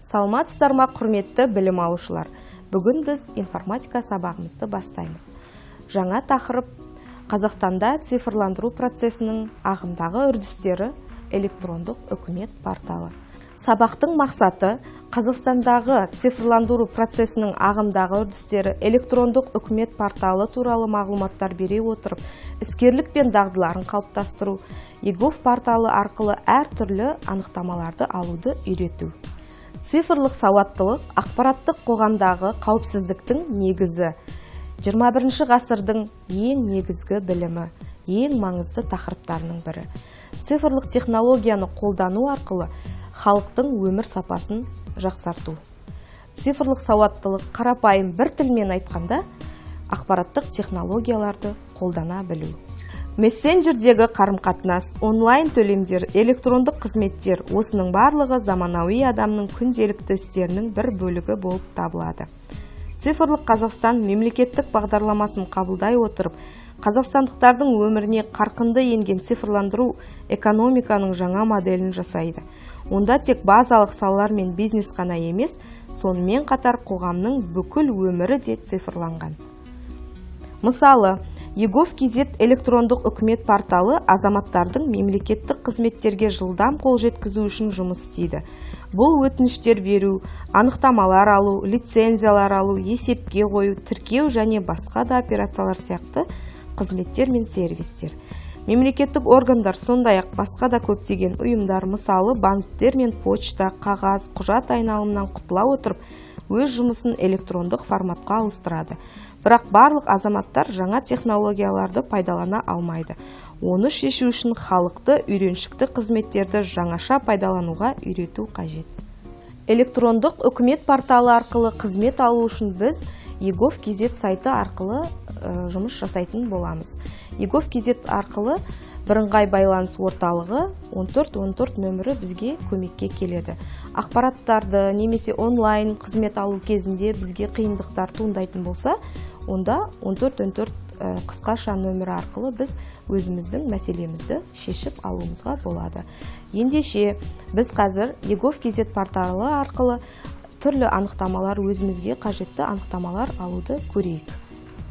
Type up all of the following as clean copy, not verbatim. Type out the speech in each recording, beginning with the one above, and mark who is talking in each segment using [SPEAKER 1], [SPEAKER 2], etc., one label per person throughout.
[SPEAKER 1] Саламатсыздар ма, құрметті білім алушылар. Бүгін біз информатика сабағымызды бастаймыз. Жаңа тақырып Қазақстанда цифрландыру процесінің ағымдағы үрдістері электрондық үкімет порталы. Сабақтың мақсаты Қазақстандағы цифрландыру процесінің ағымдағы үрдістері электрондық үкімет порталы туралы мағлұматтар бере отырып, іскерлік пен дағдыларын қалыптастыру, егов порталы арқылы әртүрлі анықтамаларды алуды үйрету. Цифрлық сауаттылық ақпараттық қоғамдағы қауіпсіздіктің негізі. 21 ғасырдың ең негізгі білімі, ең маңызды тақырыптарының бірі. Цифрлық технологияны қолдану арқылы халықтың өмір сапасын жақсарту. Цифрлық сауаттылық қарапайым бір тілмен айтқанда ақпараттық технологияларды қолдана білу. Мессенджердегі қарым-қатынас, онлайн төлемдер, электрондық қызметтер осының барлығы заманауи адамның күнделікті істерінің бір бөлігі болып табылады. Цифрлық Қазақстан мемлекеттік бағдарламасын қабылдай отырып, қазақстандықтардың өміріне қарқынды енген цифрландыру экономиканың жаңа моделін жасайды. Онда тек базалық салалар мен бизнес қана емес, сонымен қатар қоғамның бүкіл өмірі де цифрланған. Мысалы, егов.кз электрондық үкімет порталы азаматтардың мемлекеттік қызметтерге жылдам қол жеткізу үшін жұмыс істейді. Бұл өтініштер беру, анықтамалар алу, лицензиялар алу, есепке қою, тіркеу және басқа да операциялар сияқты қызметтер мен сервистер. Мемлекеттік органдар сондай-ақ басқа да көптеген ұйымдар, мысалы банктер мен почта, қағаз, құжат айналымынан құтыла отырып, өз жұмысын электрондық форматқа ауыстырады. Бірақ барлық азаматтар жаңа технологияларды пайдалана алмайды. Оны шешу үшін халықты үйреншікті қызметтерді жаңаша пайдалануға үйрету қажет. Электрондық үкімет порталы арқылы қызмет алу үшін біз егов.кз сайты арқылы жұмыс жасайтын боламыз. егов.кз арқылы бірыңғай байланыс орталығы 1414 нөмірі бізге көмекке келеді. Ақпараттарды немесе онлайн қызмет алу кезінде бізге қиындықтар туындайтын болса, онда 1414 қысқаша нөмірі арқылы біз өзіміздің мәселемізді шешіп алуымызға болады. Ендеше біз қазір егов.кз порталы арқылы түрлі анықтамалар, өзімізге қажетті анықтамалар алуды көрейік.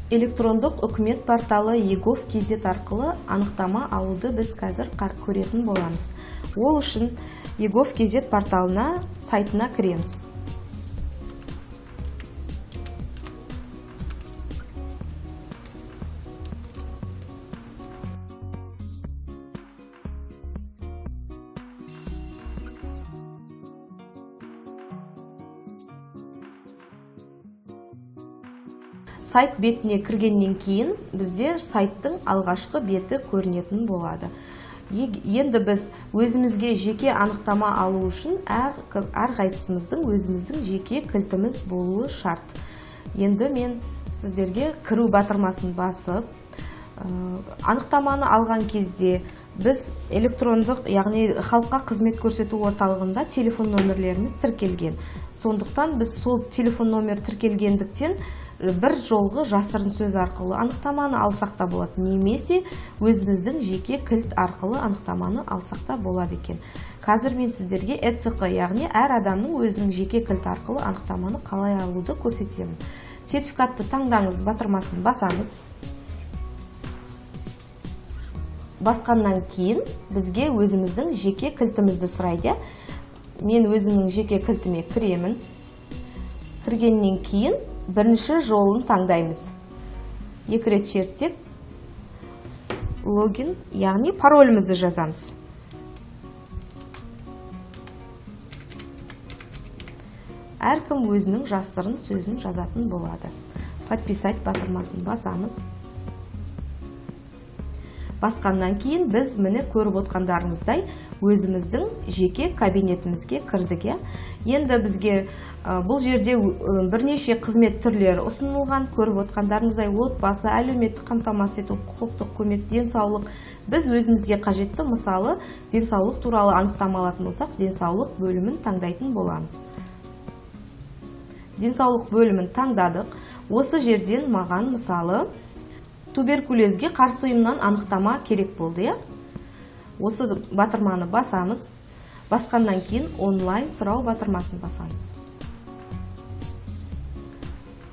[SPEAKER 1] Электрондық үкімет порталы егов.кз арқылы анықтама алуды біз қазір көретін боламыз. Ол үшін егов.кз порталына сайтына кіреміз. Сайт бетіне кіргеннен кейін бізде сайттың алғашқы беті көрінетін болады. Енді біз өзімізге жеке анықтама алу үшін әрқайсымыздың өзіміздің жеке кілтіміз болуы шарт. Енді мен сіздерге кіру батырмасын басып, анықтаманы алған кезде біз электрондық, яғни халыққа қызмет көрсету орталығында телефон нөмірлеріміз тіркелген. Сондықтан біз сол телефон нөмір тіркелгендіктен бір жолғы жасырын сөз арқылы анықтаманы алсақ та болады, немесе өзіміздің жеке кілт арқылы анықтаманы алсақ та болады екен. Қазір мен сіздерге ЭЦқ, яғни әр адамның өзінің жеке кілт арқылы анықтаманы қалай алуды көрсетемін. Сертификатты таңдаңыз батырмасын басамыз. Басқаннан кейін бізге өзіміздің жеке кілтімізді сұрайды. Мен өзімнің жеке кілтіме кіремін. Кіргеннен кейін бірінші жолын таңдаймыз. 2 рет шертсек, логин, яғни паролімізді жазамыз. Әркім өзінің жасырын сөзін жазатын болады. Подписать батырмасын басамыз. Басқаннан кейін біз міне көріп отқандарыңыздай өзіміздің жеке кабинетімізге кірдік. Енді бізге бұл жерде бірнеше қызмет түрлері ұсынылған. Көріп отқандарыңыздай отбасы, әлеуметтік қамтамасыз ету, құқықтық көмек, денсаулық. Біз өзімізге қажетті, мысалы, денсаулық туралы анықтама алатын болсақ, денсаулық бөлімін таңдайтын боламыз. Денсаулық бөлімін таңдадық. Осы жерден маған, мысалы, туберкулезге қарсы ұйымнан анықтама керек болды. Осы батырманы басамыз. Басқаннан кейін онлайн сұрау батырмасын басамыз.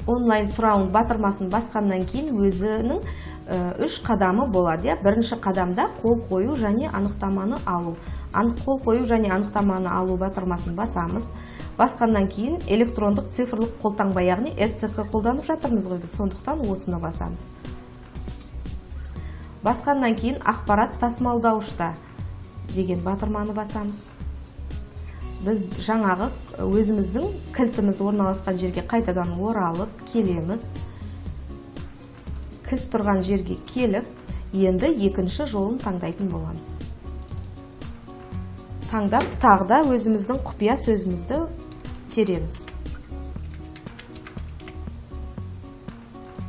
[SPEAKER 1] Онлайн сұрауын батырмасын басқаннан кейін өзінің 3 қадамы болады. Бірінші қадамда қол қою және анықтаманы алу. Қол қою және анықтаманы алу батырмасын басамыз. Басқаннан кейін электрондық цифрлық қолтаңба, яғни ЭЦК қолданып жатырмыз ғой, біз сондықтан осыны басамыз. Басқаннан кейін ақпарат тасымалдаушта деген батырманы басамыз. Біз жаңағы өзіміздің кілтіміз орналасқан жерге қайтадан оралып келеміз. Кілт тұрған жерге келіп, енді екінші жолын таңдайтын боламыз. Таңдап, тағда өзіміздің құпия сөзімізді тереміз.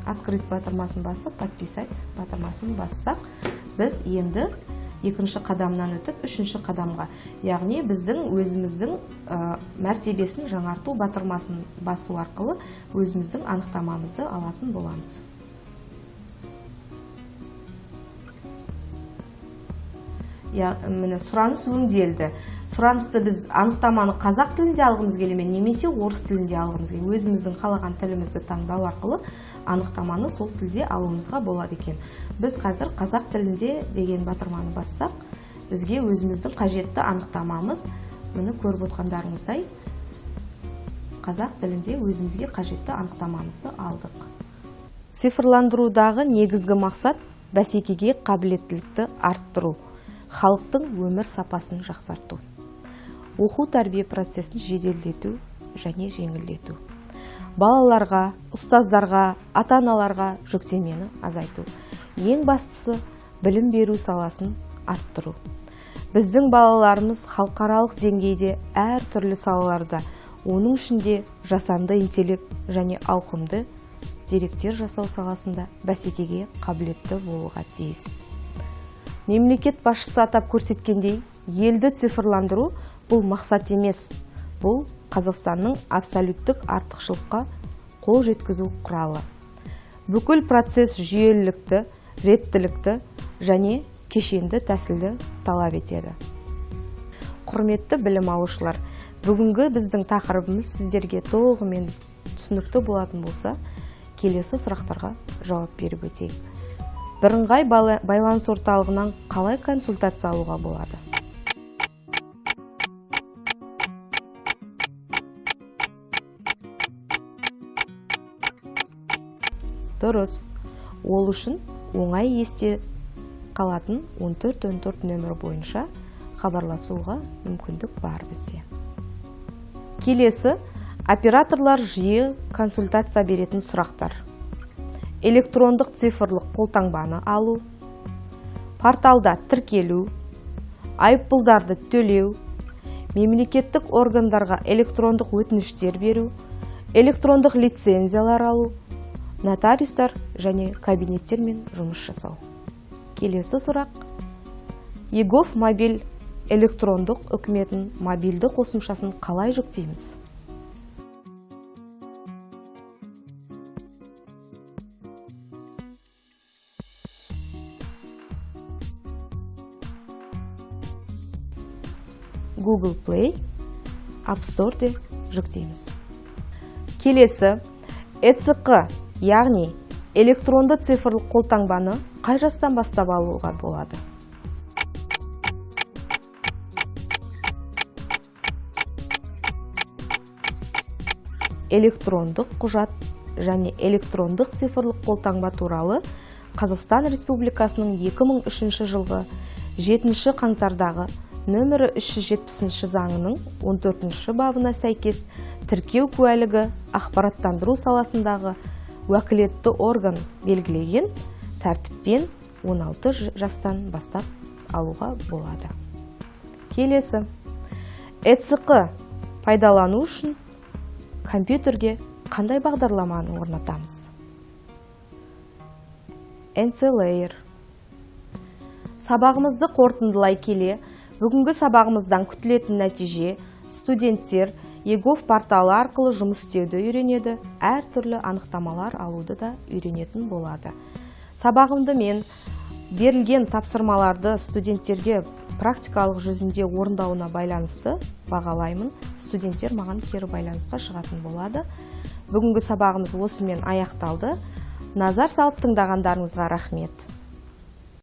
[SPEAKER 1] Открыть батырмасын басып, подписать батырмасын бассақ, біз енді екінші қадамнан өтіп, үшінші қадамға, яғни біздің өзіміздің мәртебесін жаңарту батырмасын басу арқылы өзіміздің анықтамамызды алатын боламыз. Міне сұраныс өңделді. Сұранысты біз анықтаманы қазақ тілінде алғымыз келе ме, немесе орыс тілінде алғымыз келе. Өзіміздің қалаған тілімізді таңдау арқылы анықтаманы сол тілде алуымызға болады екен. Біз қазір қазақ тілінде деген батырманы бассақ, бізге өзіміздің қажетті анықтамамыз, мұны көріп отқандарыңыздай, қазақ тілінде өзімізге қажетті анықтамамызды алдық. Цифрландырудағы негізгі мақсат бәсекеге қабілеттілікті арттыру, халықтың өмір сапасын жақсарту, оқу тәрбие процесін жеделдету және жеңілдету, балаларға, ұстаздарға, ата-аналарға жүктемені азайту. Ең бастысы білім беру саласын арттыру. Біздің балаларымыз халықаралық деңгейде әр түрлі салаларда, оның ішінде жасанды интеллект және ауқымды деректер жасау саласында бәсекеге қабілетті болуға тиіс. Мемлекет басшысы атап көрсеткендей, елді цифрландыру бұл мақсат емес, бұл Қазақстанның абсолюттік артықшылыққа қол жеткізу құралы. Бүкіл процесс жүйелілікті, реттілікті және кешенді тәсілді талап етеді. Құрметті білім алушылар, бүгінгі біздің тақырыбымыз сіздерге толығымен түсінікті болатын болса, келесі сұрақтарға жауап беріп өтейік. Бірыңғай байланыс орталығынан қалай консультация алуға болады? Дұрыс. Ол үшін оңай есте қалатын 1414 нөмірі бойынша хабарласуға мүмкіндік бар бізде. Келесі, операторлар жиі консультация беретін сұрақтар. Электрондық цифрлық қолтаңбаны алу, порталда тіркелу, айыппұлдарды төлеу, мемлекеттік органдарға электрондық өтініштер беру, электрондық лицензиялар алу, нотариустар және кабинеттермен жұмыс жасау. Келесі сұрақ. егов мобиль электрондық үкіметін мобильді қосымшасын қалай жүктейміз? Google Play, App Store'де жүктейміз. Келесі, ЭЦК, яғни электронды цифрлық қолтаңбаны қай жастан бастап алуға болады? Электрондық құжат және электрондық цифрлық қолтаңба туралы Қазақстан Республикасының 2003 жылғы 7 қаңтардағы нөмірі 370 заңының 14 бабына сәйкес тіркеу куәлігі ақпараттандыру саласындағы уәкілетті орган белгілеген тәртіппен 16 жастан бастап алуға болады. Келесі. ЭЦК пайдалану үшін компьютерге қандай бағдарламаны орнатамыз? NCLayer. Сабағымызды қорытындылай келе, бүгінгі сабағымыздан күтілетін нәтиже студенттер егов порталы арқылы жұмыс істеуді үйренеді, әр түрлі анықтамалар алуды да үйренетін болады. Сабағымды мен берілген тапсырмаларды студенттерге практикалық жүзінде орындауына байланысты бағалаймын. Студенттер маған кері байланысқа шығатын болады. Бүгінгі сабағымыз осымен аяқталды. Назар салып тыңдағандарыңызға рахмет.